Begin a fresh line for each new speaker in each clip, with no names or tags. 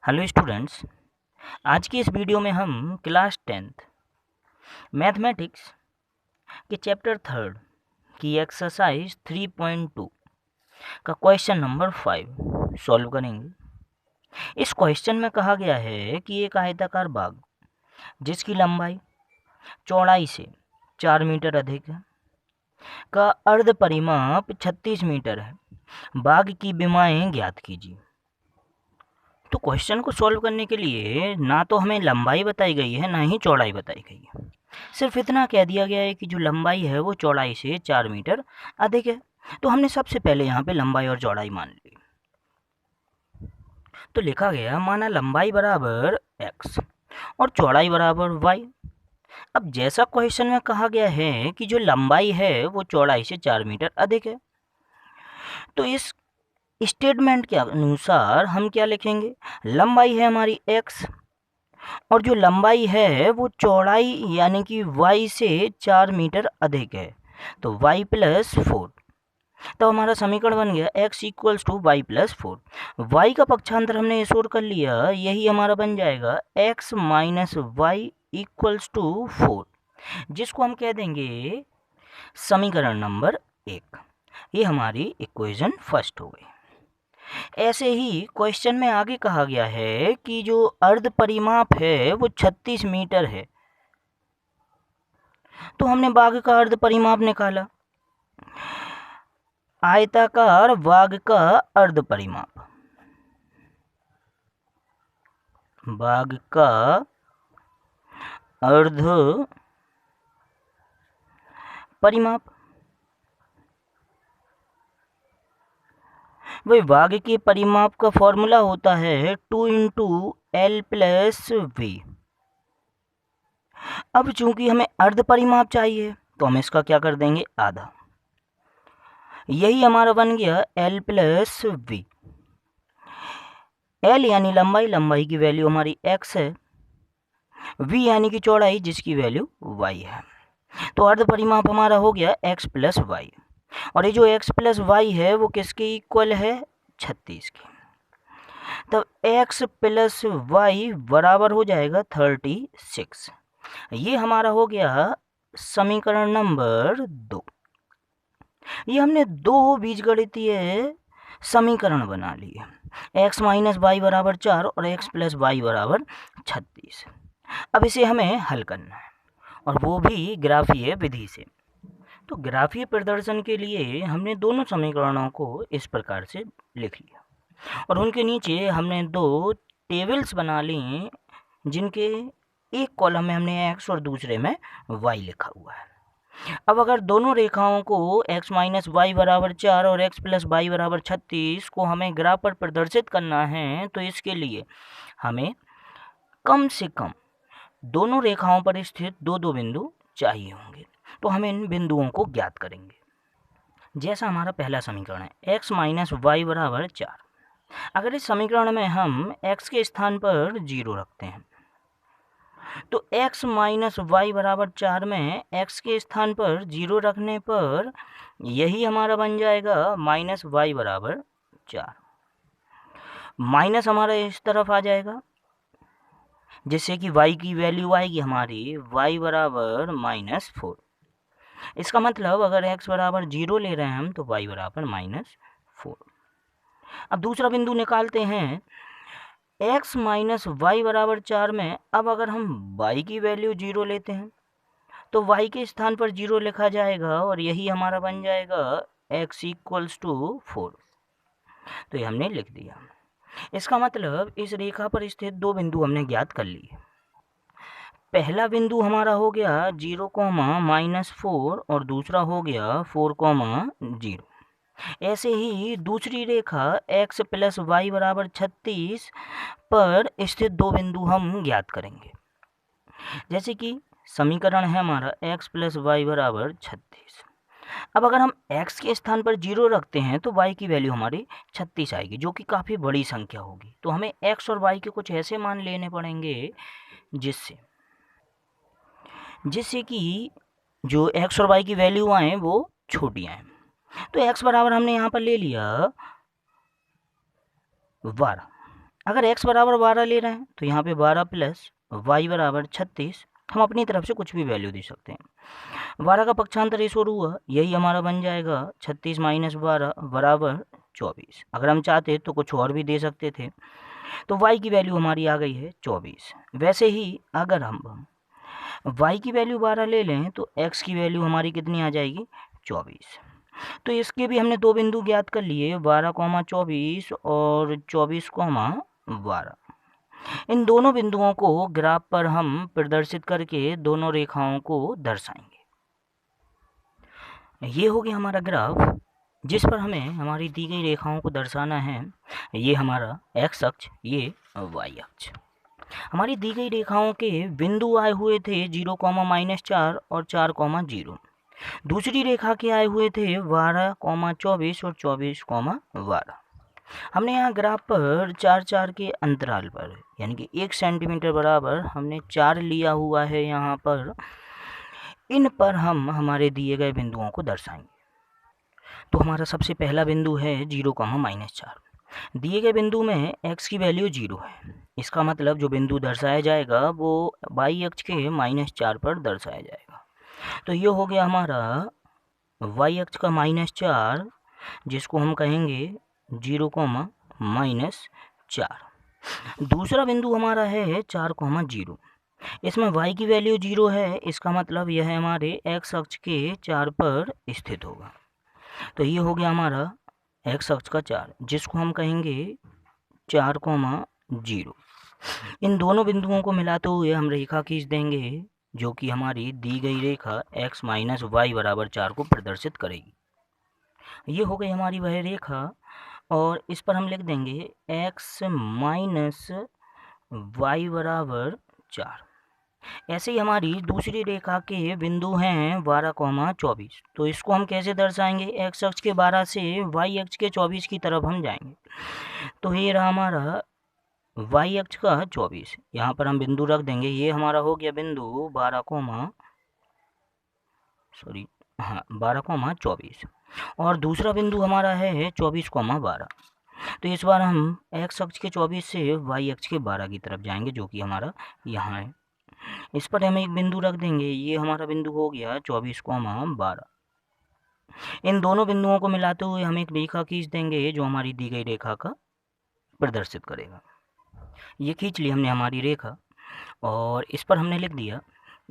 Hello students. आज की इस वीडियो में हम क्लास 10th मैथमेटिक्स के चैप्टर 3 की एक्सरसाइज 3.2 का क्वेश्चन नंबर 5 सॉल्व करेंगे। इस क्वेश्चन में कहा गया है कि एक आयताकार बाग जिसकी लंबाई चौड़ाई से 4 मीटर अधिक है का अर्ध परिमाप 36 मीटर है। बाग की विमाएं ज्ञात कीजिए। तो क्वेश्चन को सॉल्व करने के लिए ना तो हमें लंबाई बताई गई है ना ही चौड़ाई बताई गई है। सिर्फ इतना कह दिया गया है कि जो लंबाई है वो चौड़ाई से 4 मीटर अधिक है। तो हमने सबसे पहले यहाँ पे लंबाई और चौड़ाई मान ली। तो लिखा गया माना लंबाई बराबर x और चौड़ाई बराबर y। अब जैसा क्वेश्चन में कहा गया है कि जो लंबाई है वो चौड़ाई से 4 मीटर अधिक है, तो इस स्टेटमेंट के अनुसार हम क्या लिखेंगे, लंबाई है हमारी x और जो लंबाई है वो चौड़ाई यानी कि y से 4 मीटर अधिक है, तो y प्लस 4। तो हमारा समीकरण बन गया x equals to Y plus 4। y का पक्षांतर हमने इस ओर कर लिया, यही हमारा बन जाएगा x minus Y equals to 4, जिसको हम कह देंगे समीकरण नंबर 1। ये हमारी इक्वेशन फर्स्ट हो गई। ऐसे ही क्वेश्चन में आगे कहा गया है कि जो अर्ध परिमाप है वो 36 मीटर है। तो हमने बाग का अर्ध परिमाप निकाला, आयताकार बाग का अर्ध परिमाप, बाग का अर्ध परिमाप, वही बाग के परिमाप का फॉर्मूला होता है 2 इंटू एल प्लस वी। अब चूंकि हमें अर्ध परिमाप चाहिए तो हम इसका क्या कर देंगे, आधा। यही हमारा बन गया एल प्लस वी। एल यानी लंबाई, लंबाई की वैल्यू हमारी एक्स है, वी यानी कि चौड़ाई जिसकी वैल्यू वाई है। तो अर्ध परिमाप हमारा हो गया एक्स प्लस वाई, और ये जो x प्लस वाई है वो किसके इक्वल है, 36 की। तब x प्लस वाई बराबर हो जाएगा 36। ये हमारा हो गया समीकरण नंबर 2। ये हमने दो बीजगणितीय समीकरण बना लिए, x माइनस वाई बराबर 4 और x प्लस वाई बराबर 36। अब इसे हमें हल करना है, और वो भी ग्राफीय विधि से। तो ग्राफीय प्रदर्शन के लिए हमने दोनों समीकरणों को इस प्रकार से लिख लिया, और उनके नीचे हमने दो टेबल्स बना ली, जिनके एक कॉलम में हमने x और दूसरे में y लिखा हुआ है। अब अगर दोनों रेखाओं को x माइनस वाई बराबर 4 और x प्लस वाई बराबर 36 को हमें ग्राफ पर प्रदर्शित करना है, तो इसके लिए हमें कम से कम दोनों रेखाओं पर स्थित दो दो बिंदु चाहिए होंगे। तो हम इन बिंदुओं को ज्ञात करेंगे। जैसा हमारा पहला समीकरण है x माइनस वाई बराबर 4। अगर इस समीकरण में हम x के स्थान पर 0 रखते हैं, तो x माइनस वाई बराबर 4 में x के स्थान पर 0 रखने पर यही हमारा बन जाएगा माइनस वाई बराबर 4। माइनस हमारा इस तरफ आ जाएगा, जिससे कि y की वैल्यू आएगी हमारी y बराबर माइनस 4। इसका मतलब अगर x बराबर 0 ले रहे हैं हम, तो y बराबर माइनस 4। अब दूसरा बिंदु निकालते हैं, x माइनस वाई बराबर 4 में अब अगर हम y की वैल्यू 0 लेते हैं, तो y के स्थान पर 0 लिखा जाएगा, और यही हमारा बन जाएगा x इक्वल्स टू 4। तो ये हमने लिख दिया। इसका मतलब इस रेखा पर स्थित दो बिंदु हमने ज्ञात कर लिए। पहला बिंदु हमारा हो गया 0, माइनस 4, और दूसरा हो गया 4, 0। ऐसे ही दूसरी रेखा x प्लस वाई बराबर 36 पर स्थित दो बिंदु हम ज्ञात करेंगे। जैसे कि समीकरण है हमारा x प्लस वाई बराबर 36। अब अगर हम x के स्थान पर 0 रखते हैं तो y की वैल्यू हमारी 36 आएगी, जो कि काफ़ी बड़ी संख्या होगी। तो हमें x और y के कुछ ऐसे मान लेने पड़ेंगे जिससे कि जो x और y की वैल्यू आए वो छोटी आए। तो x बराबर हमने यहाँ पर ले लिया 12, अगर x बराबर 12 ले रहे हैं तो यहाँ पे 12 प्लस y बराबर 36, हम अपनी तरफ से कुछ भी वैल्यू दे सकते हैं। 12 का पक्षांतर ईश्वर हुआ, यही हमारा बन जाएगा 36 माइनस 12 बराबर 24। अगर हम चाहते तो कुछ और भी दे सकते थे, तो y की वैल्यू हमारी आ गई है 24। वैसे ही अगर हम y की वैल्यू 12 ले लें तो x की वैल्यू हमारी कितनी आ जाएगी, 24। तो इसके भी हमने दो बिंदु ज्ञात कर लिए, 12,24 और 24,12। इन दोनों बिंदुओं को ग्राफ पर हम प्रदर्शित करके दोनों रेखाओं को दर्शाएंगे। ये हो गया हमारा ग्राफ जिस पर हमें हमारी दी गई रेखाओं को दर्शाना है। ये हमारा x अक्ष, ये y अक्ष। हमारी दी गई रेखाओं के बिंदु आए हुए थे 0,-4 और 4,0। दूसरी रेखा के आए हुए थे 12,24 और 24,12। हमने यहाँ ग्राफ पर 4-4 के अंतराल पर, यानी कि 1 सेंटीमीटर बराबर हमने 4 लिया हुआ है यहाँ पर। इन पर हम हमारे दिए गए बिंदुओं को दर्शाएंगे। तो हमारा सबसे पहला बिंदु है 0,-4। दिए गए बिंदु में x की वैल्यू 0 है। इसका मतलब जो बिंदु दर्शाया जाएगा वो y अक्ष के -4 पर दर्शाया जाएगा। तो ये हो गया हमारा y अक्ष का -4, जिसको हम कहेंगे 0,-4। दूसरा बिंदु हमारा है 4,0। इसमें y की वैल्यू 0 है, इसका मतलब यह हमारे x अक्ष के 4 पर स्थित होगा। तो ये हो गया हमारा x अक्ष का 4, जिसको हम कहेंगे 4,0। इन दोनों बिंदुओं को मिलाते हुए हम रेखा खींच देंगे जो कि हमारी दी गई रेखा x माइनस वाई बराबर 4 को प्रदर्शित करेगी। ये हो गई हमारी वह रेखा, और इस पर हम लिख देंगे x माइनस वाई बराबर 4। ऐसे ही हमारी दूसरी रेखा के बिंदु हैं 12,24। तो इसको हम कैसे दर्शाएंगे, x अक्ष के 12 से y अक्ष के 24 की तरफ हम जाएंगे। तो ये रहा हमारा y अक्ष का 24, यहाँ पर हम बिंदु रख देंगे। ये हमारा हो गया बिंदु 12,24, और दूसरा बिंदु हमारा है 24,12। तो इस बार हम x अक्ष के 24 से y अक्ष के 12 की तरफ जाएंगे, जो कि हमारा यहाँ है। इस पर हम एक बिंदु रख देंगे। ये हमारा बिंदु हो गया 24,12। इन दोनों बिंदुओं को मिलाते हुए हम एक रेखा खींच देंगे जो हमारी दी गई रेखा का प्रदर्शित करेगा। ये खींच ली हमने हमारी रेखा, और इस पर हमने लिख दिया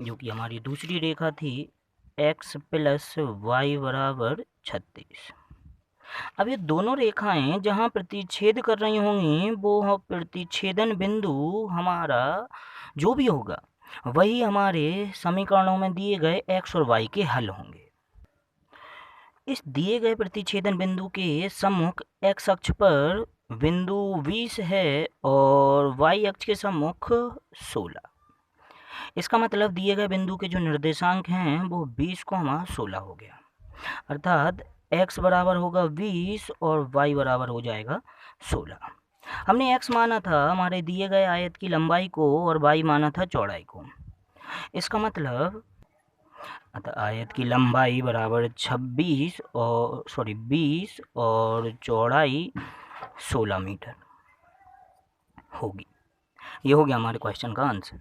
जो कि हमारी दूसरी रेखा थी x प्लस वाई बराबर 36। अब ये दोनों रेखाएं जहाँ प्रतिच्छेद कर रही होंगी वो प्रतिच्छेदन बिंदु हमारा जो भी होगा वही हमारे समीकरणों में दिए गए x और y के हल होंगे। इस दिए गए प्रतिच्छेदन बिंदु के सम्मुख x अक्ष पर बिंदु 20 है और y अक्ष के सम्मुख 16। इसका मतलब दिए गए बिंदु के जो निर्देशांक हैं वो 20,16 हो गया, अर्थात x बराबर होगा 20 और y बराबर हो जाएगा 16। हमने x माना था हमारे दिए गए आयत की लंबाई को और y माना था चौड़ाई को। इसका मतलब आयत की लंबाई बराबर 20 और चौड़ाई 16 मीटर होगी। ये हो गया हमारे क्वेश्चन का आंसर।